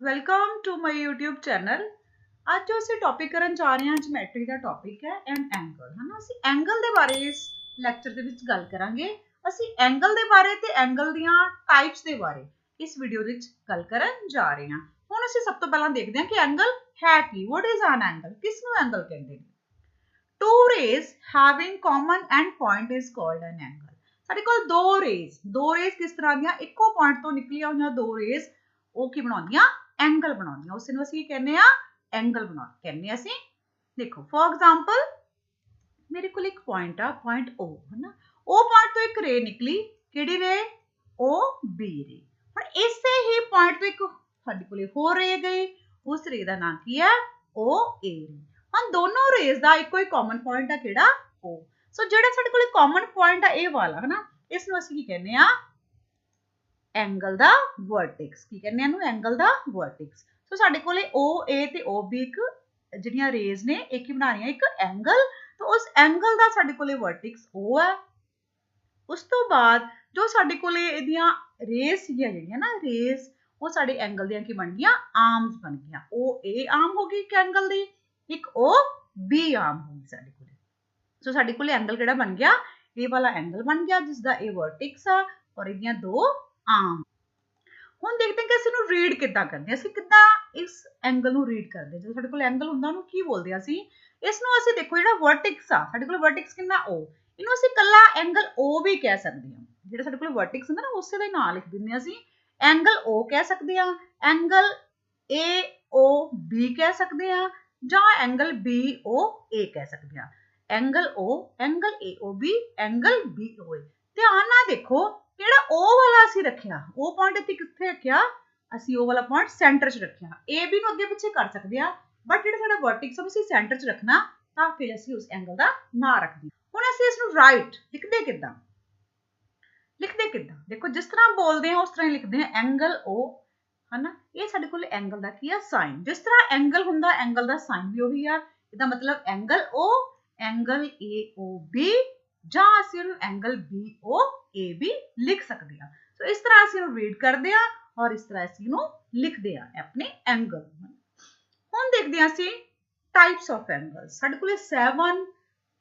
Welcome to my YouTube channel. ਅੱਜ ਜੋ ਅਸੀਂ ਟੌਪਿਕ ਕਰਨ ਜਾ ਰਹੇ ਹਾਂ ਜਿਓਮੈਟਰੀ ਦਾ ਟੌਪਿਕ ਹੈ ਐਨ ਐਂਗਲ ਹਨਾ। ਅਸੀਂ ਐਂਗਲ ਦੇ ਬਾਰੇ ਇਸ ਲੈਕਚਰ ਦੇ ਵਿੱਚ ਗੱਲ ਕਰਾਂਗੇ। ਅਸੀਂ ਐਂਗਲ ਦੇ ਬਾਰੇ ਤੇ ਐਂਗਲ ਦੀਆਂ ਟਾਈਪਸ ਦੇ ਬਾਰੇ ਇਸ ਵੀਡੀਓ ਵਿੱਚ ਗੱਲ ਕਰਨ ਜਾ ਰਹੇ ਹਾਂ। ਹੁਣ ਅਸੀਂ ਸਭ ਤੋਂ ਪਹਿਲਾਂ ਦੇਖਦੇ ਹਾਂ ਕਿ ਐਂਗਲ ਹੈ ਕੀ। What is an angle? ਕਿਸ ਨੂੰ ਐਂਗਲ ਕਹਿੰਦੇ ਨੇ? Two rays having common end point is called an angle. ਸਾਡੇ ਕੋਲ ਦੋ ਰੇਜ਼ ਕਿਸ ਤਰ੍ਹਾਂ ਦੀਆਂ ਇੱਕੋ ਪੁਆਇੰਟ ਤੋਂ ਨਿਕਲੀਆਂ ਹੋਈਆਂ ਦੋ ਰੇਜ਼ ਉਹ ਕੀ ਬਣਾਉਂਦੀਆਂ? ਐਂਗਲ ਬਣਾਉਂਦੀਆਂ। ਉਸ ਨੂੰ ਅਸੀਂ ਕਹਿੰਦੇ ਆ ਐਂਗਲ ਬਣਾਉਣਾ ਕਹਿੰਦੇ ਅਸੀਂ। ਦੇਖੋ ਫॉर ਐਗਜ਼ਾਮਪਲ ਮੇਰੇ ਕੋਲ ਇੱਕ ਪੁਆਇੰਟ ਆ, ਪੁਆਇੰਟ O ਹੈ ਨਾ। ਉਹ ਪੁਆਇੰਟ ਤੋਂ ਇੱਕ ਰੇ ਨਿਕਲੀ, ਕਿਹੜੀ ਰੇ? OB ਰੇ। ਹੁਣ ਇਸੇ ਹੀ ਪੁਆਇੰਟ ਤੋਂ ਇੱਕ ਸਾਡੇ ਕੋਲੇ ਹੋਰ ਰੇ ਗਈ, ਉਸ ਰੇ ਦਾ ਨਾਮ ਕੀ ਹੈ? OA ਰੇ। ਹੁਣ ਦੋਨੋਂ ਰੇਜ਼ ਦਾ ਇੱਕੋ ਹੀ ਕਾਮਨ ਪੁਆਇੰਟ ਆ, ਕਿਹੜਾ? O। ਸੋ ਜਿਹੜਾ ਸਾਡੇ ਕੋਲੇ ਕਾਮਨ ਪੁਆਇੰਟ ਆ ਇਹ ਵਾਲਾ ਹੈ ਨਾ, ਇਸ ਨੂੰ ਅਸੀਂ ਕੀ ਕਹਿੰਦੇ ਆ? ਐਂਗਲ ਦਾ ਵਰਟੈਕਸ। ਕੀ ਕਹਿੰਦੇ ਆ ਇਹਨੂੰ? ਐਂਗਲ ਦਾ ਵਰਟੈਕਸ। ਸੋ ਸਾਡੇ ਕੋਲੇ OA ਤੇ OB ਇੱਕ ਜਿਹੜੀਆਂ ਰੇਜ਼ ਨੇ ਇੱਕ ਹੀ ਬਣਾ ਰਹੀਆਂ ਇੱਕ ਐਂਗਲ। ਤਾਂ ਉਸ ਐਂਗਲ ਦਾ ਸਾਡੇ ਕੋਲੇ ਵਰਟੈਕਸ O ਹੈ। ਉਸ ਤੋਂ ਬਾਅਦ ਜੋ ਸਾਡੇ ਕੋਲੇ ਇਹਦੀਆਂ ਰੇਜ਼ ਸੀਗੀਆਂ ਜਿਹੜੀਆਂ ਨਾ ਰੇਜ਼, ਉਹ ਸਾਡੇ ਐਂਗਲ ਦੀਆਂ ਕੀ ਬਣ ਗਈਆਂ? ਆਰਮਸ ਬਣ ਗਈਆਂ। OA ਆਰਮ ਹੋ ਗਈ ਇੱਕ ਐਂਗਲ ਦੀ, ਇੱਕ OB ਆਰਮ ਹੋ ਗਈ ਸਾਡੇ ਕੋਲੇ। ਸੋ ਸਾਡੇ ਕੋਲੇ ਐਂਗਲ ਕਿਹੜਾ ਬਣ ਗਿਆ? ਇਹ ਵਾਲਾ ਐਂਗਲ ਬਣ ਗਿਆ ਜਿਸ ਦਾ ਇਹ ਵਰਟੈਕਸ ਆ ਔਰ ਇਹਦੀਆਂ ਦੋ ਆਰਮ। ਹੁਣ ਦੇਖਦੇ ਹਾਂ ਕਿ ਅਸੀਂ ਇਹਨੂੰ ਰੀਡ ਕਿੱਦਾਂ ਕਰਦੇ ਹਾਂ। ਅਸੀਂ ਕਿੱਦਾਂ ਇਸ ਐਂਗਲ ਨੂੰ ਰੀਡ ਕਰਦੇ ਹਾਂ? ਜਦੋਂ ਸਾਡੇ ਕੋਲ ਐਂਗਲ ਹੁੰਦਾ ਉਹਨੂੰ ਕੀ ਬੋਲਦੇ ਆ ਅਸੀਂ? ਇਸ ਨੂੰ ਅਸੀਂ ਦੇਖੋ ਜਿਹੜਾ ਵਰਟੈਕਸ ਆ ਸਾਡੇ ਕੋਲ ਵਰਟੈਕਸ ਕਿੰਨਾ O, ਇਹਨੂੰ ਅਸੀਂ ਕੱਲਾ ਐਂਗਲ O ਵੀ ਕਹਿ ਸਕਦੇ ਹਾਂ। ਜਿਹੜਾ ਸਾਡੇ ਕੋਲ ਵਰਟੈਕਸ ਹੁੰਦਾ ਨਾ ਉਸੇ ਦਾ ਹੀ ਨਾਂ ਲਿਖ ਦਿੰਦੇ ਹਾਂ ਅਸੀਂ। ਐਂਗਲ O ਕਹਿ ਸਕਦੇ ਹਾਂ, ਐਂਗਲ AOB ਕਹਿ ਸਕਦੇ ਹਾਂ ਜਾਂ ਐਂਗਲ BOA ਕਹਿ ਸਕਦੇ ਹਾਂ। Angle O, angle AOB, angle BOA। ਧਿਆਨ ਨਾਲ ਦੇਖੋ ਜਿਹੜਾ O ਵਾਲਾ ਅਸੀਂ ਰੱਖਿਆ, ਉਹ ਪੁਆਇੰਟ ਇੱਥੇ ਕਿੱਥੇ ਰੱਖਿਆ? ਅਸੀਂ ਉਹ ਵਾਲਾ ਪੁਆਇੰਟ ਸੈਂਟਰ 'ਚ ਰੱਖਿਆ। AB ਨੂੰ ਅੱਗੇ ਪਿੱਛੇ ਕਰ ਸਕਦੇ ਆ, ਬਟ ਜਿਹੜਾ ਸਾਡਾ ਵਰਟੈਕਸ ਉਹ ਅਸੀਂ ਸੈਂਟਰ 'ਚ ਰੱਖਣਾ, ਤਾਂ ਫਿਰ ਅਸੀਂ ਉਸ ਐਂਗਲ ਦਾ ਨਾਂ ਰੱਖਦੇ। ਹੁਣ ਅਸੀਂ ਇਸ ਨੂੰ ਰਾਈਟ ਲਿਖਦੇ ਕਿੱਦਾਂ? ਦੇਖੋ ਜਿਸ ਤਰ੍ਹਾਂ ਬੋਲਦੇ ਆ ਉਸ ਤਰ੍ਹਾਂ ਹੀ ਲਿਖਦੇ ਆ। ਐਂਗਲ O ਹਨਾ, ਇਹ ਸਾਡੇ ਕੋਲ ਐਂਗਲ ਦਾ ਕੀ ਆ? ਸਾਈਨ। ਜਿਸ ਤਰ੍ਹਾਂ ਐਂਗਲ ਹੁੰਦਾ ਐਂਗਲ ਦਾ ਸਾਈਨ ਵੀ ਉਹੀ ਆ। ਇਹਦਾ ਮਤਲਬ ਐਂਗਲ O, ਐਂਗਲ AOB ਜਾਂ ਅਸੀਂ ਉਹਨੂੰ ਐਂਗਲ BOA ਵੀ ਲਿਖ ਸਕਦੇ ਹਾਂ। ਸੋ ਇਸ ਤਰ੍ਹਾਂ ਅਸੀਂ ਇਹਨੂੰ ਰੀਡ ਕਰਦੇ ਹਾਂ ਔਰ ਇਸ ਤਰ੍ਹਾਂ ਅਸੀਂ ਇਹਨੂੰ ਲਿਖਦੇ ਹਾਂ ਆਪਣੇ ਐਂਗਲ। ਹੁਣ ਦੇਖਦੇ ਹਾਂ ਅਸੀਂ ਟਾਈਪਸ ਆਫ ਐਂਗਲਸ। ਸਾਡੇ ਕੋਲੇ 7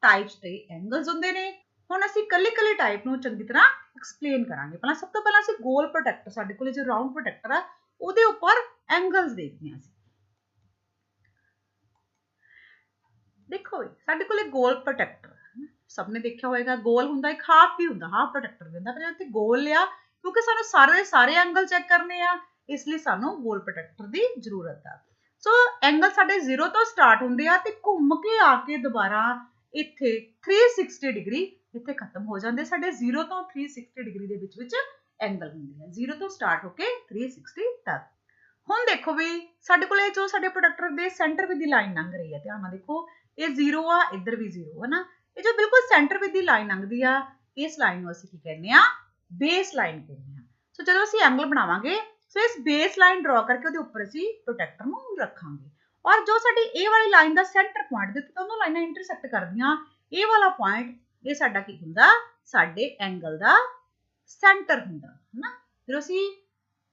ਟਾਈਪਸ ਦੇ ਐਂਗਲਸ ਹੁੰਦੇ ਨੇ। ਹੁਣ ਅਸੀਂ ਕੱਲੀ ਟਾਈਪ ਨੂੰ ਚੰਗੀ ਤਰ੍ਹਾਂ ਐਕਸਪਲੇਨ ਕਰਾਂਗੇ। ਪਹਿਲਾਂ ਸਭ ਤੋਂ ਪਹਿਲਾਂ ਅਸੀਂ ਗੋਲ ਪ੍ਰੋਟੈਕਟਰ, ਸਾਡੇ ਕੋਲੇ ਜੋ ਰਾਉਂਡ ਪ੍ਰੋਟੈਕਟਰ ਆ ਉਹਦੇ ਉੱਪਰ ਐਂਗਲਸ ਦੇਖਦੇ ਹਾਂ ਅਸੀਂ। ਦੇਖੋ ਸਾਡੇ ਕੋਲੇ ਗੋਲ ਪ੍ਰੋਟੈਕਟਰ ਸਭ ਨੇ ਦੇਖਿਆ ਹੋਏਗਾ। ਗੋਲ ਹੁੰਦਾ ਇੱਕ ਹਾਫ ਵੀ ਹੁੰਦਾ, ਹਾਫ ਪ੍ਰੋਟੈਕਟਰ ਵੀ ਹੁੰਦਾ, ਪਰ ਇੱਥੇ ਗੋਲ ਲਿਆ ਕਿਉਂਕਿ ਸਾਨੂੰ ਸਾਰੇ ਐਂਗਲ ਚੈੱਕ ਕਰਨੇ ਆ, ਇਸ ਲਈ ਸਾਨੂੰ ਗੋਲ ਪ੍ਰੋਟੈਕਟਰ ਦੀ ਜ਼ਰੂਰਤ ਆ। ਸੋ ਐਂਗਲ ਸਾਡੇ 0 ਤੋਂ ਸਟਾਰਟ ਹੁੰਦੇ ਆ ਤੇ ਘੁੰਮ ਕੇ ਆ ਕੇ ਦੁਬਾਰਾ ਇੱਥੇ 360 ਡਿਗਰੀ ਇੱਥੇ ਖਤਮ ਹੋ ਜਾਂਦੇ। ਸਾਡੇ 0 ਤੋਂ 360 ਡਿਗਰੀ ਦੇ ਵਿੱਚ ਐਂਗਲ ਹੁੰਦੇ ਆ, 0 ਤੋਂ ਸਟਾਰਟ ਹੋ ਕੇ 360 ਤੱਕ। ਹੁਣ ਦੇਖੋ ਵੀ ਸਾਡੇ ਕੋਲੇ ਜੋ ਸਾਡੇ ਪ੍ਰੋਟੈਕਟਰ ਦੇ ਸੈਂਟਰ ਵਿੱਚ ਦੀ ਲਾਈਨ ਲੰਘ ਰਹੀ ਹੈ, ਧਿਆਨ ਨਾਲ ਦੇਖੋ ਇਹ 0 ਆ, ਇੱਧਰ ਵੀ 0 ਹੈ ਨਾ। ਇਹ ਜੋ ਬਿਲਕੁਲ ਸੈਂਟਰ ਵਿੱਚ ਦੀ ਲਾਈਨ ਲੰਘਦੀ ਆ, ਇਸ ਲਾਈਨ ਨੂੰ ਅਸੀਂ ਕੀ ਕਹਿੰਦੇ ਆ? ਬੇਸ ਲਾਈਨ ਕਹਿੰਦੇ ਆ। ਸੋ ਜਦੋਂ ਅਸੀਂ ਐਂਗਲ ਬਣਾਵਾਂਗੇ ਸੋ ਇਸ ਬੇਸ ਲਾਈਨ ਡਰਾ ਕਰਕੇ ਉਹਦੇ ਉੱਪਰ ਅਸੀਂ ਪ੍ਰੋਟੈਕਟਰ ਨੂੰ ਰੱਖਾਂਗੇ। ਔਰ ਜੋ ਸਾਡੀ ਇਹ ਵਾਲੀ ਲਾਈਨ ਦਾ ਸੈਂਟਰ ਪੁਆਇੰਟ, ਜਿੱਥੇ ਦੋਨੋਂ ਲਾਈਨਾਂ ਇੰਟਰਸੈਕਟ ਕਰਦੀਆਂ, ਇਹ ਵਾਲਾ ਪੁਆਇੰਟ ਇਹ ਸਾਡਾ ਕੀ ਹੁੰਦਾ? ਸਾਡੇ ਐਂਗਲ ਦਾ ਸੈਂਟਰ ਹੁੰਦਾ ਹੈ ਨਾ। ਜਦੋਂ ਅਸੀਂ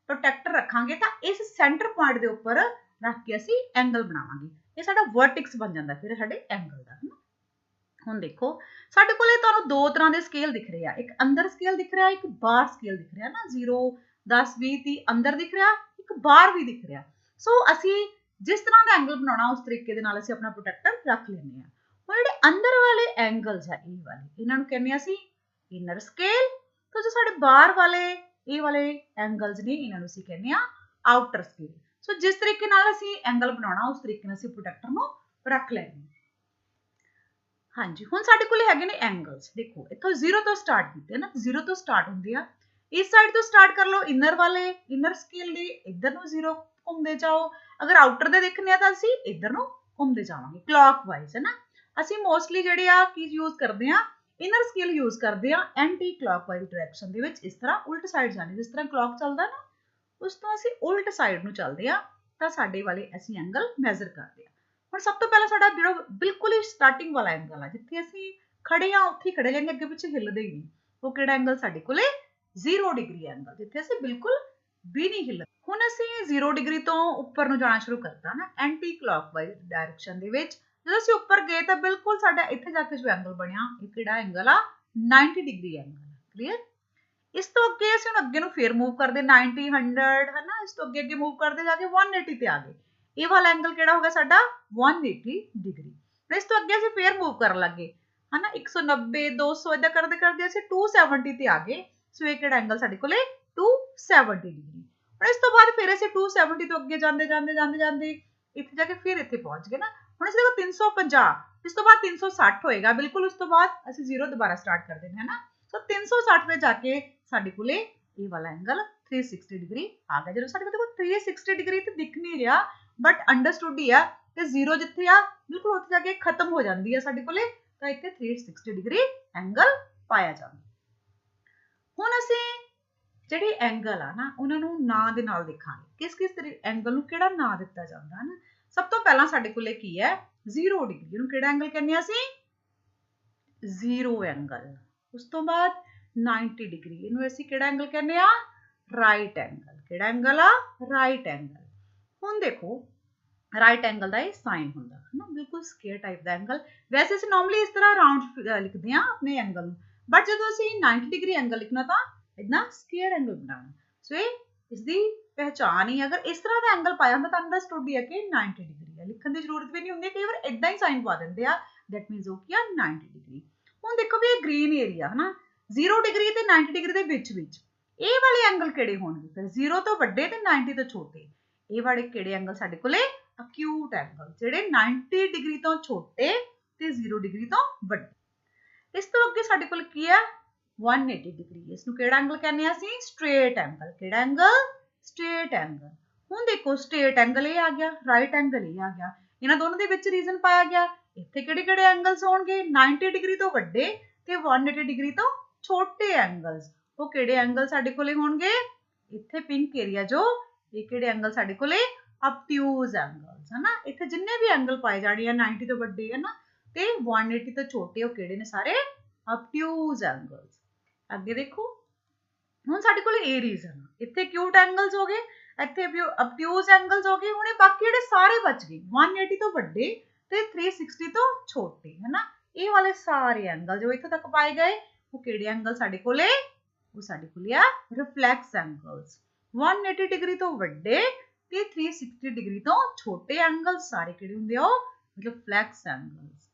ਪ੍ਰੋਟੈਕਟਰ ਰੱਖਾਂਗੇ ਤਾਂ ਇਸ ਸੈਂਟਰ ਪੁਆਇੰਟ ਦੇ ਉੱਪਰ ਰੱਖ ਕੇ ਅਸੀਂ ਐਂਗਲ ਬਣਾਵਾਂਗੇ। ਇਹ ਸਾਡਾ ਵਰਟੈਕਸ ਬਣ ਜਾਂਦਾ ਫਿਰ ਸਾਡੇ ਐਂਗਲ ਦਾ। ਹੁਣ ਦੇਖੋ ਸਾਡੇ ਕੋਲੇ ਤੁਹਾਨੂੰ ਦੋ ਤਰ੍ਹਾਂ ਦੇ ਸਕੇਲ ਦਿਖ ਰਹੇ ਆ, ਇੱਕ ਅੰਦਰ ਸਕੇਲ ਦਿਖ ਰਿਹਾ, ਇੱਕ ਬਾਹਰ ਸਕੇਲ ਦਿਖ ਰਿਹਾ ਨਾ। 0 10 20 30 ਅੰਦਰ ਦਿਖ ਰਿਹਾ, ਇੱਕ ਬਾਹਰ ਵੀ ਦਿਖ ਰਿਹਾ। ਸੋ ਅਸੀਂ ਜਿਸ ਤਰ੍ਹਾਂ ਦਾ ਐਂਗਲ ਬਣਾਉਣਾ ਉਸ ਤਰੀਕੇ ਦੇ ਨਾਲ ਅਸੀਂ ਆਪਣਾ ਪ੍ਰੋਟੈਕਟਰ ਰੱਖ ਲੈਂਦੇ ਆ। ਹੁਣ ਜਿਹੜੇ ਅੰਦਰ ਵਾਲੇ ਐਂਗਲਸ ਆ ਇਹ ਵਾਲੇ, ਇਹਨਾਂ ਨੂੰ ਕਹਿੰਦੇ ਆ ਅਸੀਂ ਇਨਰ ਸਕੇਲ। ਤੇ ਜੋ ਸਾਡੇ ਬਾਹਰ ਵਾਲੇ ਇਹ ਵਾਲੇ ਐਂਗਲਸ ਨੇ ਇਹਨਾਂ ਨੂੰ ਅਸੀਂ ਕਹਿੰਦੇ ਆ ਆਊਟਰ ਸਕੇਲ। ਸੋ ਜਿਸ ਤਰੀਕੇ ਨਾਲ ਅਸੀਂ ਐਂਗਲ ਬਣਾਉਣਾ ਉਸ ਤਰੀਕੇ ਨਾਲ ਅਸੀਂ ਪ੍ਰੋਟੈਕਟਰ ਨੂੰ ਰੱਖ ਲੈਂਦੇ। ਹਾਂਜੀ ਹੁਣ ਸਾਡੇ ਕੋਲੇ ਹੈਗੇ ਨੇ ਐਂਗਲਸ। ਦੇਖੋ ਇੱਥੋਂ 0 ਤੋਂ ਸਟਾਰਟ ਕੀਤੇ ਨਾ, 0 ਤੋਂ ਸਟਾਰਟ ਹੁੰਦੇ ਆ। ਇਸ ਸਾਈਡ ਤੋਂ ਸਟਾਰਟ ਕਰ ਲਓ ਇਨਰ ਵਾਲੇ, ਇਨਰ ਸਕੇਲ ਦੇ ਇੱਧਰ ਨੂੰ 0 ਘੁੰਮਦੇ ਜਾਓ। ਅਗਰ ਆਊਟਰ ਦੇ ਦੇਖਣੇ ਆ ਤਾਂ ਅਸੀਂ ਇੱਧਰ ਨੂੰ ਘੁੰਮਦੇ ਜਾਵਾਂਗੇ ਕਲੌਕਵਾਈਜ਼, ਹੈ ਨਾ। ਅਸੀਂ ਮੋਸਟਲੀ ਜਿਹੜੇ ਆ ਕੀ ਯੂਜ਼ ਕਰਦੇ ਆ? ਇਨਰ ਸਕੇਲ ਯੂਜ਼ ਕਰਦੇ ਆ ਐਂਟੀ ਕਲੌਕਵਾਈਜ਼ ਡਾਇਰੈਕਸ਼ਨ ਦੇ ਵਿੱਚ। ਇਸ ਤਰ੍ਹਾਂ ਉਲਟ ਸਾਈਡ ਜਾਣੇ, ਜਿਸ ਤਰ੍ਹਾਂ ਕਲੌਕ ਚੱਲਦਾ ਨਾ ਉਸ ਤੋਂ ਅਸੀਂ ਉਲਟ ਸਾਈਡ ਨੂੰ ਚੱਲਦੇ ਆ ਤਾਂ ਸਾਡੇ ਵਾਲੇ ਅਸੀਂ ਐਂਗਲ ਮੈਜ਼ਰ ਕਰਦੇ ਆ। ਹੁਣ ਸਭ ਤੋਂ ਪਹਿਲਾਂ ਸਾਡਾ ਜਿਹੜਾ ਬਿਲਕੁਲ ਹੀ ਸਟਾਰਟਿੰਗ ਵਾਲਾ ਐਂਗਲ ਆ, ਜਿੱਥੇ ਅਸੀਂ ਖੜੇ ਆ ਉੱਥੇ ਖੜੇ ਜਾਂਗੇ, ਅੱਗੇ ਪਿੱਛੇ ਹਿੱਲਦੇ ਹੀ ਨਹੀਂ। ਉਹ ਕਿਹੜਾ ਐਂਗਲ? ਸਾਡੇ ਕੋਲੇ 0 ਡਿਗਰੀ ਐਂਗਲ, ਜਿੱਥੇ ਅਸੀਂ ਬਿਲਕੁਲ ਵੀ ਨਹੀਂ ਹਿੱਲਦੇ। ਹੁਣ ਅਸੀਂ 0 ਡਿਗਰੀ ਤੋਂ ਉੱਪਰ ਨੂੰ ਜਾਣਾ ਸ਼ੁਰੂ ਕਰਤਾ ਨਾ ਐਂਟੀ ਕਲੌਕਵਾਈਜ਼ ਡਾਇਰੈਕਸ਼ਨ ਦੇ ਵਿੱਚ। ਜਦੋਂ ਅਸੀਂ ਉੱਪਰ ਗਏ ਤਾਂ ਬਿਲਕੁਲ ਸਾਡਾ ਇੱਥੇ ਜਾ ਕੇ ਜੋ ਐਂਗਲ ਬਣਿਆ ਇਹ ਕਿਹੜਾ ਐਂਗਲ ਆ 90 ਡਿਗਰੀ ਐਂਗਲ। ਕਲੀਅਰ। ਇਸ ਤੋਂ ਅੱਗੇ ਅਸੀਂ ਹੁਣ ਅੱਗੇ ਨੂੰ ਫੇਰ ਮੂਵ ਕਰਦੇ 90 100 ਹੈ ਨਾ, ਇਸ ਤੋਂ ਅੱਗੇ ਮੂਵ ਕਰਦੇ ਜਾ ਕੇ 180 ਤੇ ਆ ਗਏ। ਇਹ ਵਾਲਾ ਐਂਗਲ ਕਿਹੜਾ ਹੋ ਗਿਆ ਸਾਡਾ 180 ਡਿਗਰੀ। ਇਸ ਤੋਂ ਅੱਗੇ ਅਸੀਂ ਫੇਰ ਮੂਵ ਕਰਨ ਲੱਗੇ ਹੈ ਨਾ 190 200 ਇਦਾਂ ਕਰਦੇ ਕਰਦੇ ਅਸੀਂ 270 ਤੇ ਆ ਗਏ। ਸੋ ਇਹ ਕਿਹੜਾ ਐਂਗਲ ਸਾਡੇ ਕੋਲੇ 270 ਡਿਗਰੀ। ਹੁਣ ਇਸ ਤੋਂ ਬਾਅਦ ਫਿਰ ਅਸੀਂ 270 ਤੋਂ ਅੱਗੇ ਜਾਂਦੇ ਜਾਂਦੇ ਜਾਂਦੇ ਜਾਂਦੇ ਇੱਥੇ ਜਾ ਕੇ ਫਿਰ ਇੱਥੇ ਪਹੁੰਚ ਗਏ ਨਾ। ਹੁਣ ਅਸੀਂ ਦੇਖੋ 350, ਇਸ ਤੋਂ ਬਾਅਦ 360 ਹੋਏਗਾ ਬਿਲਕੁਲ। ਉਸ ਤੋਂ ਬਾਅਦ ਅਸੀਂ 0 ਦੁਬਾਰਾ ਸਟਾਰਟ ਕਰ ਦਿੰਦੇ ਹਾਂ ਨਾ। ਸੋ 360 ਤੇ ਜਾ ਕੇ ਸਾਡੇ ਕੋਲੇ ਇਹ ਵਾਲਾ ਐਂਗਲ 360 ਡਿਗਰੀ ਆ ਗਿਆ। ਜਦੋਂ ਸਾਡੇ ਕੋਲ 360 ਡਿਗਰੀ ਤੇ ਦਿਖ ਨਹੀਂ ਰਿਹਾ ਬਟ ਅੰਡਰਸਟੂਡ ਹੀ ਆ ਤੇ 0 ਜਿੱਥੇ ਆ ਬਿਲਕੁਲ ਉੱਥੇ ਜਾ ਕੇ ਖਤਮ ਹੋ ਜਾਂਦੀ ਹੈ ਸਾਡੇ ਕੋਲੇ, ਤਾਂ ਇੱਥੇ 360 ਡਿਗਰੀ ਐਂਗਲ ਪਾਇਆ ਜਾਂਦਾ। ਹੁਣ ਅਸੀਂ ਜਿਹੜੇ ਐਂਗਲ ਆ ਨਾ ਉਹਨਾਂ ਨੂੰ ਨਾਂ ਦੇ ਨਾਲ ਦੇਖਾਂਗੇ, ਕਿਸ ਕਿਸ ਐਂਗਲ ਨੂੰ ਕਿਹੜਾ ਨਾਂ ਦਿੱਤਾ ਜਾਂਦਾ ਹੈ ਨਾ। ਸਭ ਤੋਂ ਪਹਿਲਾਂ ਸਾਡੇ ਕੋਲੇ ਕੀ ਹੈ 0 ਡਿਗਰੀ, ਇਹਨੂੰ ਕਿਹੜਾ ਐਂਗਲ ਕਹਿੰਦੇ ਆ ਅਸੀਂ 0 ਐਂਗਲ। ਉਸ ਤੋਂ ਬਾਅਦ 90 ਡਿਗਰੀ, ਇਹਨੂੰ ਅਸੀਂ ਕਿਹੜਾ ਐਂਗਲ ਕਹਿੰਦੇ ਆ ਰਾਈਟ ਐਂਗਲ। ਕਿਹੜਾ ਐਂਗਲ ਆ ਰਾਈਟ ਐਂਗਲ। ਹੁਣ ਦੇਖੋ ਰਾਈਟ ਐਂਗਲ ਦਾ ਇਹ ਸਾਈਨ ਹੁੰਦਾ ਹੈ ਨਾ, ਬਿਲਕੁਲ ਸਕੁਅਰ ਟਾਈਪ ਦਾ ਐਂਗਲ। ਵੈਸੇ ਅਸੀਂ ਨਾਰਮਲੀ ਇਸ ਤਰ੍ਹਾਂ ਰਾਉਂਡ ਲਿਖਦੇ ਆ ਆਪਣੇ ਐਂਗਲ ਨੂੰ, ਬਟ ਜਦੋਂ ਅਸੀਂ 90 ਡਿਗਰੀ ਐਂਗਲ ਲਿਖਣਾ ਤਾਂ ਇਦਾਂ ਸਕੁਅਰ ਐਂਗਲ ਬਣਾਉਣਾ। ਸੋ ਇਹ ਇਸ ਦੀ ਪਹਿਚਾਨ ਹੀ, ਅਗਰ ਇਸ ਤਰ੍ਹਾਂ ਦਾ ਐਂਗਲ ਪਾਇਆ ਹੁੰਦਾ ਤਾਂ ਅੰਡਰਸਟੂਡ ਹੀ ਹੈ ਕਿ 90 ਡਿਗਰੀ ਹੈ। ਲਿਖਣ ਦੀ ਜ਼ਰੂਰਤ ਵੀ ਨਹੀਂ ਹੁੰਦੀ, ਕਈ ਵਾਰ ਇਦਾਂ ਹੀ ਸਾਈਨ ਪਾ ਦਿੰਦੇ ਆ, ਦੈਟ ਮੀਨਸ ਉਹ ਕੀ ਆ 90 ਡਿਗਰੀ। ਹੁਣ ਦੇਖੋ ਵੀ ਇਹ ਗ੍ਰੀਨ ਏਰੀਆ ਹੈ ਨਾ 0 ਡਿਗਰੀ ਤੇ 90 ਡਿਗਰੀ ਦੇ ਵਿੱਚ ਇਹ ਵਾਲੇ ਐਂਗਲ ਕਿਹੜੇ ਹੋਣਗੇ ਫਿਰ 0 ਤੋਂ ਵੱਡੇ ਤੇ 90 ਤੋਂ ਛੋਟੇ। ਇਹ ਵਾਲੇ ਕਿਹੜੇ ਐਂਗਲ ਸਾਡੇ ਕੋਲੇ ਅਕਿਊਟ ਐਂਗਲ, ਜਿਹੜੇ 90 ਡਿਗਰੀ ਤੋਂ ਛੋਟੇ ਤੇ 0 ਡਿਗਰੀ ਤੋਂ ਵੱਡੇ। ਇਸ ਤੋਂ ਅੱਗੇ ਸਾਡੇ ਕੋਲ ਕੀ ਹੈ 180 ਡਿਗਰੀ, ਇਸ ਨੂੰ ਕਿਹੜਾ ਐਂਗਲ ਕਹਿੰਦੇ ਆ ਅਸੀਂ ਸਟ੍ਰੇਟ ਐਂਗਲ। ਕਿਹੜਾ ਐਂਗਲ ਸਟ੍ਰੇਟ ਐਂਗਲ। ਹੁਣ ਦੇਖੋ ਸਟ੍ਰੇਟ ਐਂਗਲ ਇਹ ਆ ਗਿਆ, ਰਾਈਟ ਐਂਗਲ ਇਹ ਆ ਗਿਆ, ਇਹਨਾਂ ਦੋਨੋਂ ਦੇ ਵਿੱਚ ਰੀਜ਼ਨ ਪਾਇਆ ਗਿਆ। ਇੱਥੇ ਕਿਹੜੇ ਕਿਹੜੇ ਐਂਗਲਸ ਹੋਣਗੇ 90 ਡਿਗਰੀ ਤੋਂ ਵੱਡੇ ਤੇ 180 ਡਿਗਰੀ ਤੋਂ ਛੋਟੇ ਐਂਗਲਸ। ਉਹ ਕਿਹੜੇ ਐਂਗਲ ਸਾਡੇ ਕੋਲੇ ਹੋਣਗੇ ਇੱਥੇ ਪਿੰਕ ਏਰੀਆ ਜੋ, ਇਹ ਕਿਹੜੇ ਐਂਗਲ ਸਾਡੇ ਕੋਲੇ obtuse ਐਂਗਲਸ ਹੈ ਨਾ। ਇੱਥੇ ਜਿੰਨੇ ਵੀ ਐਂਗਲ ਪਾਏ ਜਾਣੇ ਆ 90 ਤੋਂ ਵੱਡੇ ਹੈ ਨਾ ਤੇ 180 ਤੋਂ ਛੋਟੇ, ਉਹ ਕਿਹੜੇ ਨੇ ਸਾਰੇ obtuse ਐਂਗਲਸ। ਅੱਗੇ ਦੇਖੋ ਹੁਣ ਸਾਡੇ ਕੋਲ ਇਹ ਰੀਜ਼ਨ, ਇੱਥੇ acute ਐਂਗਲਸ ਹੋ ਗਏ, ਇੱਥੇ obtuse ਐਂਗਲਸ ਹੋ ਗਏ। ਹੁਣ ਇਹ ਬਾਕੀ ਜਿਹੜੇ ਸਾਰੇ ਬਚ ਗਏ 180 ਤੋਂ ਵੱਡੇ ਤੇ 360 ਤੋਂ ਛੋਟੇ ਹੈ ਨਾ। ਇਹ ਵਾਲੇ ਸਾਰੇ ਐਂਗਲ ਜੋ ਇੱਥੇ ਤੱਕ ਪਾਏ ਗਏ ਉਹ ਕਿਹੜੇ ਐਂਗਲ ਸਾਡੇ ਕੋਲੇ, ਉਹ ਸਾਡੇ ਕੋਲੇ ਆ ਰਿਫਲੈਕਸ ਐਂਗਲਸ। 180 ਡਿਗਰੀ ਤੋਂ ਵੱਡੇ ਤੇ 360 ਡਿਗਰੀ ਤੋਂ ਛੋਟੇ ਐਂਗਲ ਸਾਰੇ ਕਿਹੜੇ ਹੁੰਦੇ ਆ ਰਿਫਲੈਕਸ ਐਂਗਲਸ।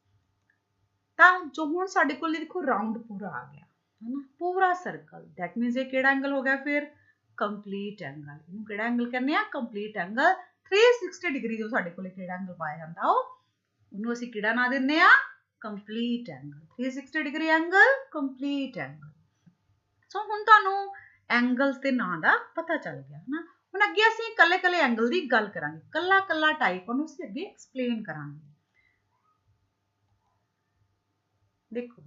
ਤਾਂ ਜੋ ਹੁਣ ਸਾਡੇ ਕੋਲ ਦੇਖੋ ਰਾਉਂਡ ਪੂਰਾ ਆ ਗਿਆ ਹੈ ਨਾ, ਪੂਰਾ ਸਰਕਲ, ਦੈਟ ਮੀਨਸ ਇਹ ਕਿਹੜਾ ਐਂਗਲ ਹੋ ਗਿਆ ਫਿਰ ਕੰਪਲੀਟ ਐਂਗਲ। ਇਹਨੂੰ ਕਿਹੜਾ ਐਂਗਲ ਕਹਿੰਦੇ ਆ ਕੰਪਲੀਟ ਐਂਗਲ। 360 ਡਿਗਰੀ ਜੋ ਸਾਡੇ ਕੋਲੇ ਕਿਹੜਾ ਐਂਗਲ ਪਾਇਆ ਜਾਂਦਾ ਉਹਨੂੰ ਅਸੀਂ ਕਿਹੜਾ ਨਾਂ ਦਿੰਦੇ ਆ complete angle. 360 degree angle complete angle. So ਹੁਣ ਤੁਹਾਨੂੰ ਐਂਗਲਸ ਦੇ ਨਾਂ ਦਾ ਪਤਾ ਚੱਲ ਗਿਆ ਨਾ। ਹੁਣ ਅੱਗੇ ਅਸੀਂ ਕੱਲੇ ਕੱਲੇ ਐਂਗਲ ਦੀ ਗੱਲ ਕਰਾਂਗੇ, ਕੱਲਾ ਕੱਲਾ ਟਾਈਪ ਉਹਨੂੰ ਅਸੀਂ ਅੱਗੇ ਐਕਸਪਲੇਨ ਕਰਾਂਗੇ। ਦੇਖੋ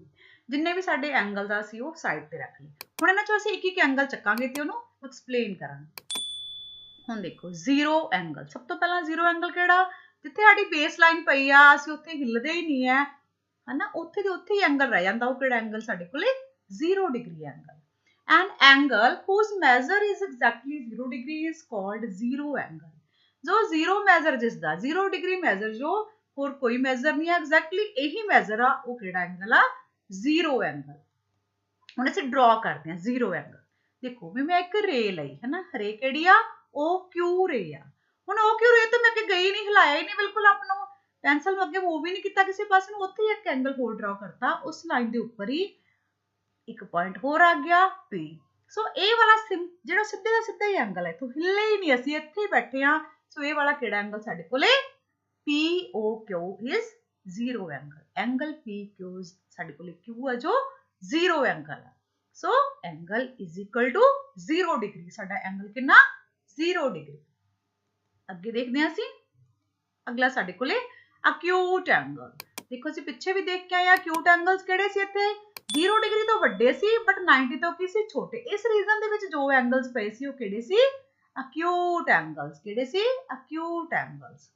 ਜਿੰਨੇ ਵੀ ਸਾਡੇ ਐਂਗਲਸ ਆ ਸੀ ਉਹ ਸਾਈਡ ਤੇ ਰੱਖ ਲਏ। ਹੁਣ ਇਹਨਾਂ ਚੋਂ ਅਸੀਂ ਇੱਕ ਇੱਕ ਐਂਗਲ ਚੱਕਾਂਗੇ ਤੇ ਉਹਨੂੰ ਐਕਸਪਲੇਨ ਕਰਾਂਗੇ। ਹੁਣ ਦੇਖੋ 0 ਐਂਗਲ, ਸਭ ਤੋਂ ਪਹਿਲਾਂ 0 ਐਂਗਲ ਕਿਹੜਾ, ਜਿੱਥੇ ਸਾਡੀ ਬੇਸ ਲਾਈਨ ਪਈ ਆ ਅਸੀਂ ਉੱਥੇ ਹਿੱਲਦੇ ਹੀ ਨਹੀਂ ਹੈ ਹਨਾ, ਉੱਥੇ ਦੇ ਉੱਥੇ ਹੀ ਐਂਗਲ ਰਹਿ ਜਾਂਦਾ। ਉਹ ਕਿਹੜਾ ਐਂਗਲ ਸਾਡੇ ਕੋਲੇ 0 degree angle. An angle whose measure is exactly 0 degree is called 0 angle। जो 0 measure जिसदा 0 degree measure जो और कोई measure नहीं है, exactly यही measure आ वो केड़ा angle आ 0 angle। ਹੁਣ ਅਸੀਂ draw ਕਰਦੇ ਹਾਂ 0 angle। ਦੇਖੋ ਵੀ ਮੈਂ ਇੱਕ ਰੇ ਲਈ ਹੈ ਨਾ, ਰੇ ਕਿਹੜੀ ਆ OQ ਰੇ ਆ। ਹੁਣ OQ ਰੇ ਤੋਂ ਮੈਂ ਅੱਗੇ ਗਈ ਨਹੀਂ, ਹਿਲਾਇਆ ਹੀ ਨਹੀਂ ਬਿਲਕੁਲ ਆਪਣਾ ਪੈਨਸਲ ਨੂੰ ਅੱਗੇ ਮੂਵ ਹੀ ਨਹੀਂ ਕੀਤਾ ਕਿਸੇ ਪਾਸੇ ਨੂੰ, ਉੱਥੇ ਹੀ ਇੱਕ ਐਂਗਲ ਹੋਰ ਡਰਾ ਕਰਤਾ ਉਸ ਲਾਈਨ ਦੇ ਉੱਪਰ ਹੀ ਇੱਕ ਪੁਆਇੰਟ ਹੋਰ ਆ ਗਿਆ P। ਸੋ ਇਹ ਵਾਲਾ ਜਿਹੜਾ ਸਿੱਧੇ ਦਾ ਸਿੱਧਾ ਹੀ ਐਂਗਲ ਹੈ, ਤੋਂ ਹਿੱਲੇ ਹੀ ਨਹੀਂ, ਅਸੀਂ ਇੱਥੇ ਹੀ ਬੈਠੇ ਆ। ਸੋ ਇਹ ਵਾਲਾ ਕਿਹੜਾ ਐਂਗਲ ਸਾਡੇ ਕੋਲੇ POQ is 0 angle. Angle PQ ਸਾਡੇ ਕੋਲੇ Q ਹੈ ਜੋ 0 ਐਂਗਲ ਹੈ। So angle is equal to 0 degree. ਸਾਡਾ ਐਂਗਲ ਕਿੰਨਾ 0 ਡਿਗਰੀ। ਅੱਗੇ ਦੇਖਦੇ ਹਾਂ ਅਸੀਂ ਅਗਲਾ ਸਾਡੇ ਕੋਲੇ ਅਕਿਊਟ ਐਂਗਲ। ਦੇਖੋ ਅਸੀਂ ਪਿੱਛੇ ਵੀ ਦੇਖ ਕੇ ਆਏ ਅਕਿਊਟ ਐਂਗਲਸ ਕਿਹੜੇ ਸੀ, ਇੱਥੇ 0 ਡਿਗਰੀ ਤੋਂ ਵੱਡੇ ਸੀ ਬਟ 90 ਤੋਂ ਕੀ ਸੀ ਛੋਟੇ। ਇਸ ਰੀਜ਼ਨ ਦੇ ਵਿੱਚ ਜੋ ਐਂਗਲਸ ਪਏ ਸੀ ਉਹ ਕਿਹੜੇ ਸੀ ਅਕਿਊਟ ਐਂਗਲਸ। ਕਿਹੜੇ ਸੀ acute angles.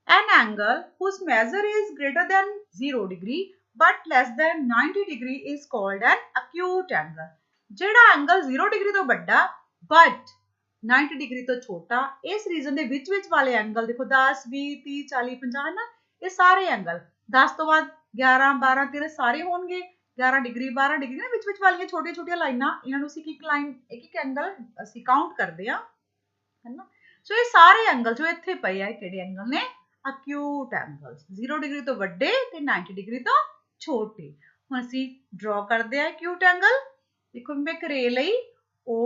An angle whose measure is greater than 0 degree but less than 90 degree is called an acute angle। ਜਿਹੜਾ ਐਂਗਲ 0 ਡਿਗਰੀ ਤੋਂ ਵੱਡਾ but 90 डिग्री तो छोटा। इस रीजन के विच वाले एंगल देखो 10 20 30 40 50 है ना, ये सारे एंगल 10 तो बाद 11 12 13 सारे होंगे 11 डिग्री 12 डिग्री ना, विच वाली छोटी छोटी लाइना इन्होंने ਅਸੀਂ ਇੱਕ ਲਾਈਨ ਇੱਕ ਇੱਕ एंगल ਅਸੀਂ काउंट करते हैं है ना। सो ये सारे एंगल जो ਇੱਥੇ ਪਏ ਆ ਕਿਹੜੇ एंगल ने, acute angles 0 डिग्री तो ਵੱਡੇ ਤੇ 90 डिग्री तो छोटे। ਹੁਣ ਅਸੀਂ ਡਰਾ ਕਰਦੇ ਆ acute angle। ਦੇਖੋ ਮੈਂ ਇੱਕ ਰੇ ਲਈ O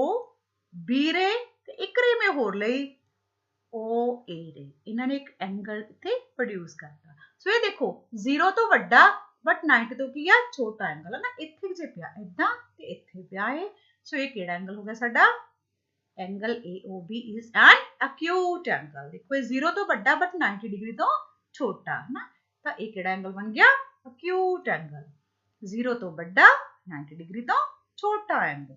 B ਰੇ ਤੇ ਇੱਕ ਰੇ ਮੈਂ ਹੋਰ ਲਈ O A ਰੇ, ਇਹਨਾਂ ਨੇ ਇੱਕ ਐਂਗਲ ਇੱਥੇ ਪ੍ਰੋਡਿਊਸ ਕਰਤਾ। ਸੋ ਇਹ ਦੇਖੋ 0 ਤੋਂ ਵੱਡਾ ਬਟ 90 ਤੋਂ ਕੀ ਆ ਛੋਟਾ ਐਂਗਲ ਹੈ ਨਾ, ਇੱਥੇ ਜੇ ਪਿਆ ਇਦਾਂ ਤੇ ਇੱਥੇ ਪਿਆ ਹੈ। ਸੋ ਇਹ ਕਿਹੜਾ ਐਂਗਲ ਹੋ ਗਿਆ ਸਾਡਾ, angle AOB is an acute angle। देखो ये 0 तो बड़ा बट 90 डिग्री तो छोटा है ना, तो ये केड़ा एंगल बन गया acute angle। 0 तो बड़ा 90 डिग्री तो छोटा एंगल।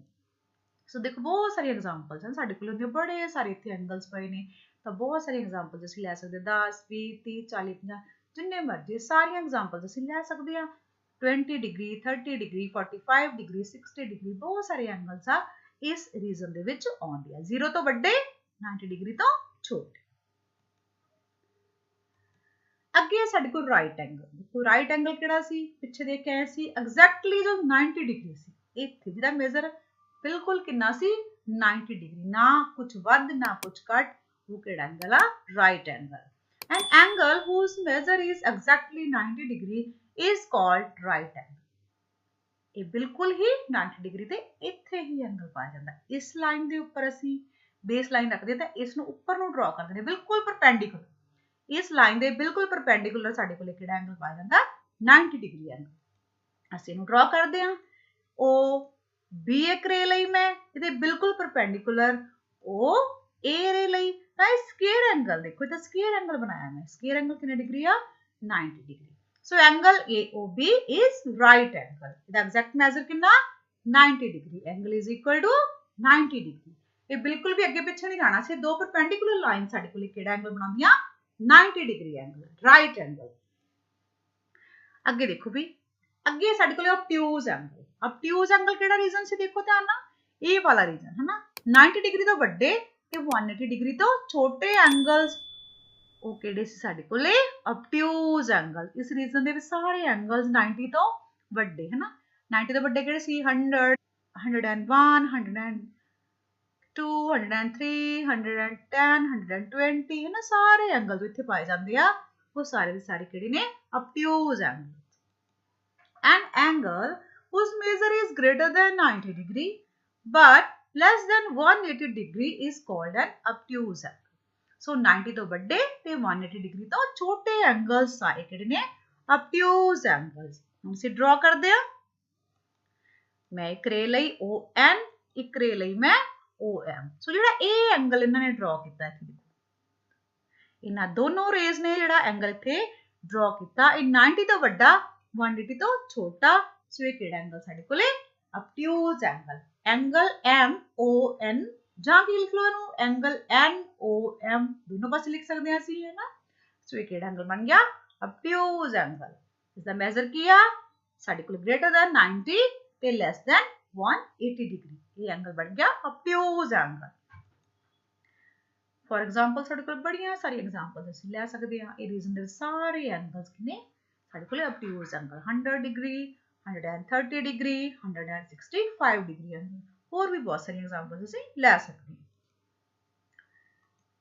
सो देखो बहुत सारी एग्जांपल्स हैं साडे कोल, बड़े सारे इत्थे एंगल्स पए ने, तो बहुत सारी एग्जांपल्स ਅਸੀਂ ਲੈ ਸਕਦੇ 10 20 30 40 50 जिन्ने मर्जी सारी एग्जांपल्स ਅਸੀਂ ਲੈ ਸਕਦੇ ਆ। 20 डिग्री 30 डिग्री 45 डिग्री 60 डिग्री बहुत सारे एंगल्स आ इस रीजन ਦੇ ਵਿੱਚ ਆਉਂਦੇ ਆ। 0 ਤੋਂ ਵੱਡੇ 90 ਡਿਗਰੀ ਤੋਂ ਛੋਟੇ। ਅੱਗੇ ਸਾਡੇ ਕੋਲ ਰਾਈਟ ਐਂਗਲ। ਦੇਖੋ ਰਾਈਟ ਐਂਗਲ ਕਿਹੜਾ ਸੀ, ਪਿੱਛੇ ਦੇਖ ਕੇ ਆਏ ਸੀ ਐਗਜ਼ੈਕਟਲੀ ਜੋ 90 ਡਿਗਰੀ ਸੀ, ਇੱਥੇ ਜਿਹਦਾ ਮੇਜ਼ਰ ਬਿਲਕੁਲ ਕਿੰਨਾ ਸੀ 90 ਡਿਗਰੀ, ਨਾ ਕੁਝ ਵੱਧ ਨਾ ਕੁਝ ਘੱਟ, ਉਹ ਕਿਹੜਾ ਐਂਗਲ ਆ right angle. N angle whose measure is exactly 90 degree is called right angle। ਇਹ ਬਿਲਕੁਲ ਹੀ 90 ਡਿਗਰੀ ਤੇ ਇੱਥੇ ਹੀ ਐਂਗਲ ਪਾਇਆ ਜਾਂਦਾ। ਇਸ ਲਾਈਨ ਦੇ ਉੱਪਰ ਅਸੀਂ ਬੇਸ ਲਾਈਨ ਰੱਖਦੇ ਤਾਂ ਇਸ ਨੂੰ ਉੱਪਰ ਨੂੰ ਡਰਾ ਕਰ ਦਿੰਦੇ ਬਿਲਕੁਲ ਪਰਪੈਂਡੀਕੂਲਰ। ਇਸ ਲਾਈਨ ਦੇ ਬਿਲਕੁਲ ਪਰਪੈਂਡੀਕੂਲਰ ਸਾਡੇ ਕੋਲ ਕਿਹੜਾ ਐਂਗਲ ਪਾਇਆ ਜਾਂਦਾ 90 ਡਿਗਰੀ ਐਂਗਲ। ਅਸੀਂ ਇਹਨੂੰ ਡਰਾ ਕਰਦੇ ਹਾਂ। O B ਇੱਕ ਰੇ ਲਈ ਮੈਂ ਇਹਦੇ ਬਿਲਕੁਲ ਪਰਪੈਂਡੀਕੂਲਰ O A ਰੇ ਲਈ, ਤਾਂ ਇਹ ਸਕੁਅਰ ਐਂਗਲ ਦੇਖੋ ਤਾਂ ਸਕੁਅਰ ਐਂਗਲ ਬਣਾਇਆ ਮੈਂ। ਸਕੁਅਰ ਐਂਗਲ ਕਿੰਨੇ ਡਿਗਰੀ ਆ 90 degree. So angle AOB is right angle। ਇਹਦਾ ਐਗਜ਼ੈਕਟ ਮੈਜ਼ਰ ਕਿੰਨਾ 90 degree. angle is equal to 90 degree. ਇਹ ਬਿਲਕੁਲ ਵੀ ਅੱਗੇ ਪਿੱਛੇ ਨਹੀਂ ਜਾਣਾ ਸੀ। ਦੋ ਪਰਪੈਂਡੀਕੂਲਰ ਲਾਈਨ ਸਾਡੇ ਕੋਲ ਕਿਹੜਾ ਐਂਗਲ ਬਣਾਉਂਦੀਆਂ 90 ਡਿਗਰੀ ਐਂਗਲ ਰਾਈਟ ਐਂਗਲ। ਅੱਗੇ ਦੇਖੋ ਵੀ ਅੱਗੇ ਸਾਡੇ ਕੋਲ obtuse ਐਂਗਲ। obtuse ਐਂਗਲ ਕਿਹੜਾ ਰੀਜਨ ਸੀ ਦੇਖੋ ਧਿਆਨ ਨਾਲ, ਇਹ ਵਾਲਾ ਰੀਜਨ ਹੈ ਨਾ। 90 ਡਿਗਰੀ ਤੋਂ ਵੱਡੇ ਤੇ 180 ਡਿਗਰੀ ਤੋਂ ਛੋਟੇ ਐਂਗਲਸ ਉਹ ਕਿਹੜੇ ਸੀ ਸਾਡੇ ਕੋਲੇ obtuse ਐਂਗਲ। ਇਸ ਰੀਜਨ ਦੇ ਵਿੱਚ ਸਾਰੇ ਐਂਗਲਸ 90 ਤੋਂ ਵੱਡੇ ਹੈ ਨਾ। 90 ਤੋਂ ਵੱਡੇ ਕਿਹੜੇ ਸੀ 100 101 102 103 110 120 ਹੈ ਨਾ, ਸਾਰੇ ਐਂਗਲ ਜੋ ਇੱਥੇ ਪਾਏ ਜਾਂਦੇ ਆ ਉਹ ਸਾਰੇ ਦੇ ਸਾਰੇ ਕਿਹੜੇ ਨੇ obtuse angle. N angle whose measure is greater than 90 degree but less than 180 degree is called an obtuse angle। ਸੋ 90 ਤੋਂ ਵੱਡੇ ਤੇ 180 ਡਿਗਰੀ ਤੋਂ ਛੋਟੇ ਐਂਗਲਸ ਸਾਰੇ ਕਿਹੜੇ ਨੇ obtuse ਐਂਗਲਸ। ਹੁਣ ਅਸੀਂ ਡਰਾ ਕਰਦੇ ਆ। ਮੈਂ ਇੱਕ ਰੇ ਲਈ ON ਇੱਕ ਰੇ ਲਈ ਮੈਂ OM। ਸੋ ਜਿਹੜਾ ਇਹ ਐਂਗਲ ਇਹਨਾਂ ਨੇ ਡਰਾ ਕੀਤਾ ਇੱਥੇ ਦੇਖੋ, ਇਹਨਾਂ ਦੋਨੋਂ ਰੇਜ਼ ਨੇ ਜਿਹੜਾ ਐਂਗਲ ਇੱਥੇ ਡਰਾ ਕੀਤਾ ਇਹ 90 ਤੋਂ ਵੱਡਾ 180 ਤੋਂ ਛੋਟਾ। ਸੋ ਇਹ ਕਿਹੜਾ ਐਂਗਲ ਸਾਡੇ ਕੋਲੇ obtuse ਐਂਗਲ। ਐਂਗਲ MON ਜਾਂ ਕੀ ਲਿਖ ਲਓ ਇਹਨੂੰ ਐਂਗਲ NOM, ਦੋਨੋਂ ਪਾਸੇ ਲਿਖ ਸਕਦੇ ਹਾਂ ਅਸੀਂ ਹੈ ਨਾ। ਸੋ ਇਹ ਕਿਹੜਾ ਐਂਗਲ ਬਣ ਗਿਆ obtuse ਐਂਗਲ। ਇਸ ਦਾ ਮੈਜ਼ਰ ਕੀ ਆ ਸਾਡੇ ਕੋਲ greater than 90 ਤੇ less than 180 ਡਿਗਰੀ। ਇਹ ਐਂਗਲ ਬਣ ਗਿਆ obtuse ਐਂਗਲ। ਫॉर एग्जांपल ਸਾਡੇ ਕੋਲ ਬੜੀਆਂ ਸਾਰੀ ਐਗਜ਼ਾਮਪਲਸ ਅਸੀਂ ਲੈ ਸਕਦੇ ਹਾਂ। ਇਹ ਰੀਜ਼ਨ ਦੇ ਸਾਰੇ ਐਂਗਲਸ ਕਿਨੇ ਸਾਡੇ ਕੋਲ obtuse angle 100 degree 130 degree 165 degree angle. ਹੋਰ ਵੀ ਬਹੁਤ ਸਾਰੀਆਂ ਐਗਜ਼ਾਮਪਲਸ ਅਸੀਂ ਲੈ ਸਕਦੇ ਹਾਂ।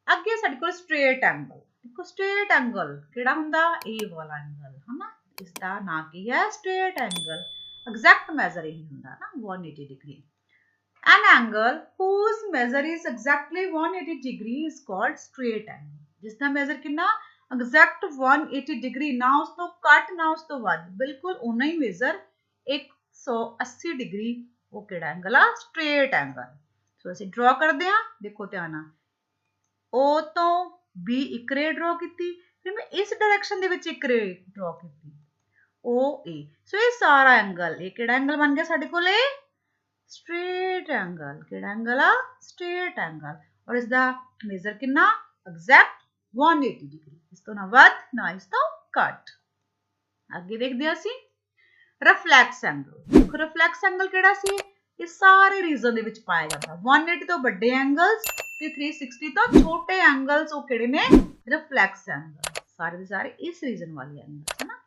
ਅੱਗੇ ਸਾਡੇ ਕੋਲ ਸਟ੍ਰੇਟ ਐਂਗਲ। ਦੇਖੋ ਸਟ੍ਰੇਟ ਐਂਗਲ ਕਿਹੜਾ ਹੁੰਦਾ ਇਹ ਵਾਲਾ ਐਂਗਲ ਹੈ ਨਾ, ਇਸ ਦਾ ਨਾਮ ਕੀ ਹੈ ਸਟ੍ਰੇਟ ਐਂਗਲ। ਐਗਜ਼ੈਕਟ ਮੈਜ਼ਰ ਇਹ ਹੁੰਦਾ ਨਾ 180 degree. An angle whose measure is exactly 180 degree is called straight angle। ਜਿਸ ਦਾ ਮੈਜ਼ਰ ਕਿੰਨਾ ਐਗਜ਼ੈਕਟ 180 ਡਿਗਰੀ, ਨਾ ਉਸ ਤੋਂ ਘੱਟ ਨਾ ਉਸ ਤੋਂ ਵੱਧ, ਬਿਲਕੁਲ ਉਨਾ ਹੀ ਮੇਜ਼ਰ 180 ਡਿਗਰੀ, ਉਹ ਕਿਹੜਾ ਐਂਗਲ ਆ ਸਟ੍ਰੇਟ ਐਂਗਲ। ਸੋ ਅਸੀਂ ਡਰਾ ਕਰਦੇ ਹਾਂ। ਦੇਖੋ ਧਿਆਨ ਨਾਲ O ਤੋਂ B ਇੱਕ ਰੇ ਡਰਾ ਕੀਤੀ, ਫਿਰ ਮੈਂ ਇਸ ਡਾਇਰੈਕਸ਼ਨ ਦੇ ਵਿੱਚ ਇੱਕ ਰੇ ਡਰਾ ਕੀਤੀ OA। ਸੋ ਇਹ ਸਾਰਾ ਐਂਗਲ ਇਹ ਕਿਹੜਾ ਐਂਗਲ ਬਣ ਗਿਆ ਸਾਡੇ ਕੋਲੇ ਸਟ੍ਰੇਟ ਐਂਗਲ। ਕਿਹੜਾ ਐਂਗਲ ਆ ਸਟ੍ਰੇਟ ਐਂਗਲ। ਔਰ ਇਸ ਦਾ ਮੇਜ਼ਰ ਕਿੰਨਾ ਐਗਜ਼ੈਕਟ 180 ਡਿਗਰੀ, ਇਸ ਤੋਂ ਨਾ ਵੱਧ ਨਾ ਇਸ ਤੋਂ ਘੱਟ। ਅੱਗੇ ਦੇਖਦੇ ਹਾਂ ਅਸੀਂ ਰਿਫਲੈਕਸ ਐਂਗਲ। ਦੇਖੋ ਰਿਫਲੈਕਸ ਐਂਗਲ ਕਿਹੜਾ ਸੀ ਇਹ ਸਾਰੇ ਰੀਜ਼ਨ ਦੇ ਵਿੱਚ ਪਾਇਆ ਜਾਂਦਾ। 180 ਤੋਂ ਵੱਡੇ ਐਂਗਲਸ ਤੇ 360 ਤੋਂ ਛੋਟੇ ਐਂਗਲਸ ਉਹ ਕਿਹੜੇ ਨੇ? Reflex angle. ਸਾਰੇ ਦੇ ਸਾਰੇ ਇਸ ਰੀਜ਼ਨ ਵਾਲੇ ਐਂਗਲਸ ਹੈ ਨਾ।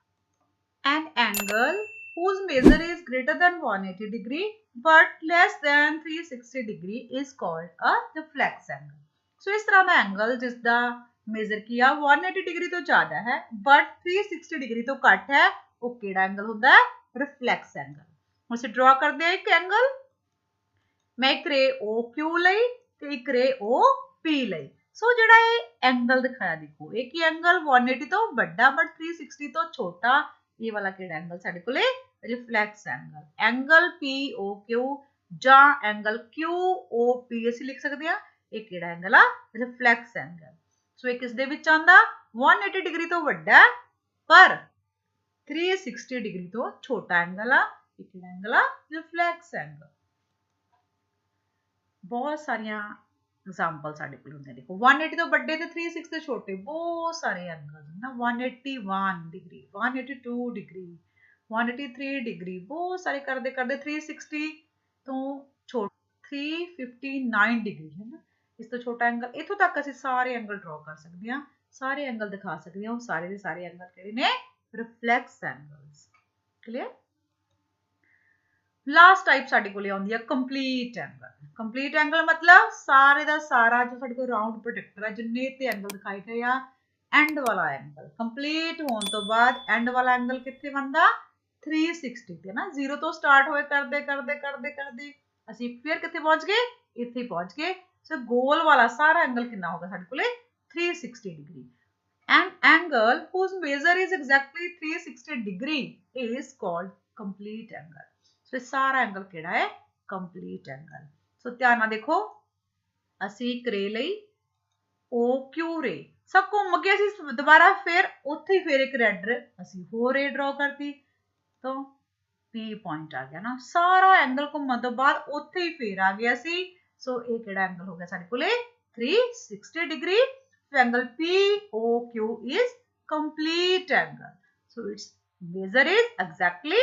An angle whose measure is greater than 180 degree but less than 360 degree is called a reflex angle. So ਇਸ ਤਰ੍ਹਾਂ ਦਾ ਐਂਗਲ ਜਿਸ ਦਾ ਮੇਜ਼ਰ ਕੀਆ 180 ਡਿਗਰੀ ਤੋਂ ਜ਼ਿਆਦਾ ਹੈ ਬਟ 360 ਡਿਗਰੀ ਤੋਂ ਘੱਟ ਹੈ, ਉਹ ਕਿਹੜਾ ਐਂਗਲ ਹੁੰਦਾ ਹੈ? Reflex angle. ਹੁਣ ਅਸੀਂ ਡਰਾ ਕਰਦੇ ਹਾਂ ਇੱਕ ਐਂਗਲ, ਮੈਂ ਇੱਕ ਰੇ OQ ਲਈ ਤੇ ਇੱਕ ਰੇ OP ਲਈ। ਸੋ ਜਿਹੜਾ ਇਹ ਐਂਗਲ ਦਿਖਾਇਆ ਦੇਖੋ, ਇਹ ਕੀ ਐਂਗਲ 180 ਤੋਂ ਵੱਡਾ ਬਟ 360 ਤੋਂ ਛੋਟਾ, ਇਹ ਵਾਲਾ ਕਿਹੜਾ ਐਂਗਲ ਸਾਡੇ ਕੋਲੇ? Reflex angle. ਐਂਗਲ POQ ਜਾਂ ਐਂਗਲ QOP ਅਸੀਂ ਲਿਖ ਸਕਦੇ ਹਾਂ। ਇਹ ਕਿਹੜਾ ਐਂਗਲ ਆ? Reflex angle. ਸੋ ਇਹ ਕਿਸ ਦੇ ਵਿੱਚ ਆਉਂਦਾ? 180 ਡਿਗਰੀ ਤੋਂ ਵੱਡਾ ਪਰ 360 ਡਿਗਰੀ ਤੋਂ ਛੋਟਾ ਐਂਗਲ ਆ। ਇਹ ਕਿਹੜਾ ਐਂਗਲ ਆ? Reflex angle. ਬਹੁਤ ਸਾਰੀਆਂ ਐਗਜ਼ਾਮਪਲ ਸਾਡੇ ਕੋਲ ਹੁੰਦੇ ਦੇਖੋ, 180 ਤੋਂ ਵੱਡੇ ਤੇ 360 ਤੋਂ ਛੋਟੇ ਬਹੁਤ ਸਾਰੇ ਐਂਗਲ ਨਾ, 181 ਡਿਗਰੀ, 182 ਡਿਗਰੀ, 183 ਡਿਗਰੀ, ਬਹੁਤ ਸਾਰੇ ਕਰਦੇ ਕਰਦੇ 360 ਤੋਂ ਛੋਟਾ 359 ਡਿਗਰੀ ਹੈ ਨਾ, ਇਸ ਤੋਂ ਛੋਟਾ ਐਂਗਲ। ਇੱਥੋਂ ਤੱਕ ਅਸੀਂ ਸਾਰੇ ਐਂਗਲ ਡਰਾ ਕਰ ਸਕਦੇ ਹਾਂ, ਸਾਰੇ ਐਂਗਲ ਦਿਖਾ ਸਕਦੇ ਹਾਂ। ਉਹ ਸਾਰੇ ਦੇ ਸਾਰੇ ਐਂਗਲ ਕਿਹੜੇ ਨੇ? Reflex angles. Clear? Last type ਸਾਡੇ ਕੋਲ ਆਉਂਦੀ ਹੈ ਕੰਪਲੀਟ ਐਂਗਲ। ਕੰਪਲੀਟ ਐਂਗਲ ਮਤਲਬ ਸਾਰੇ ਦਾ ਸਾਰਾ ਜੋ ਸਾਡੇ ਕੋਲ ਰਾਉਂਡ ਪ੍ਰੋਟੈਕਟਰ ਹੈ, ਜਿੰਨੇ ਤੇ ਐਂਗਲ ਦਿਖਾਈ ਗਏ ਆ, ਐਂਡ ਵਾਲਾ ਐਂਗਲ ਕੰਪਲੀਟ ਹੋਣ ਤੋਂ ਬਾਅਦ ਐਂਡ ਵਾਲਾ ਐਂਗਲ ਕਿੱਥੇ ਬਣਦਾ? 360 ਤੇ ਨਾ, 0 ਤੋਂ ਸਟਾਰਟ ਹੋਏ ਕਰਦੇ ਕਰਦੇ ਕਰਦੇ ਕਰਦੇ ਅਸੀਂ ਫਿਰ ਕਿੱਥੇ ਪਹੁੰਚ ਗਏ? ਇੱਥੇ ਪਹੁੰਚ ਗਏ। ਸੋ ਗੋਲ ਵਾਲਾ ਸਾਰਾ ਐਂਗਲ ਕਿੰਨਾ ਹੋਗਾ ਸਾਡੇ ਕੋਲੇ? 360 degree. An angle whose measure is exactly 360 degree is called complete angle. So ਸਾਰਾ ਐਂਗਲ ਕਿਹੜਾ ਹੈ? Complete angle. ਸੋ ਧਿਆਨ ਨਾਲ ਦੇਖੋ, ਅਸੀਂ ਇੱਕ ਰੇ ਲਈ OQ ਰੇ, ਸਭ ਘੁੰਮ ਕੇ ਅਸੀਂ ਦੁਬਾਰਾ ਫਿਰ ਉੱਥੇ ਫਿਰ ਇੱਕ ਰੈਡ ਅਸੀਂ ਹੋਰ ਰੇ ਡਰਾ ਕਰਤੀ ਤਾਂ P ਪੁਆਇੰਟ ਆ ਗਿਆ ਨਾ। ਸਾਰਾ ਐਂਗਲ ਘੁੰਮਣ ਤੋਂ ਬਾਅਦ ਉੱਥੇ ਹੀ ਫੇਰ ਆ ਗਿਆ ਸੀ। ਸੋ ਇਹ ਕਿਹੜਾ ਐਂਗਲ ਹੋ ਗਿਆ ਸਾਡੇ ਕੋਲੇ? 360 degree. So angle POQ is complete angle. So its measure is exactly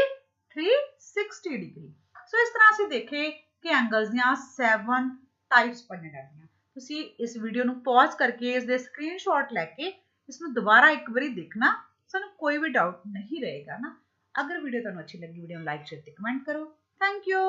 360 degree. So ਇਸ ਤਰ੍ਹਾਂ ਅਸੀਂ ਦੇਖੇ ਕਿ ਐਂਗਲਸ ਦੀਆਂ 7 ਟਾਈਪਸ ਪੜ੍ਹਨੇ ਰਹਿੰਦੀਆਂ। ਤੁਸੀਂ ਇਸ ਵੀਡੀਓ ਨੂੰ ਪੌਜ਼ ਕਰਕੇ ਇਸ ਦੇ ਸਕਰੀਨਸ਼ਾਟ ਲੈ ਕੇ ਇਸ ਨੂੰ ਦੁਬਾਰਾ ਇੱਕ ਵਾਰੀ ਦੇਖਣਾ, ਸਾਨੂੰ ਕੋਈ ਵੀ ਡਾਊਟ ਨਹੀਂ ਰਹੇਗਾ ਨਾ। ਅਗਰ ਵੀਡੀਓ ਤੁਹਾਨੂੰ ਅੱਛੀ ਲੱਗੀ, ਵੀਡੀਓ ਨੂੰ ਲਾਈਕ ਸ਼ੇਅਰ ਤੇ ਕਮੈਂਟ ਕਰੋ। Thank you.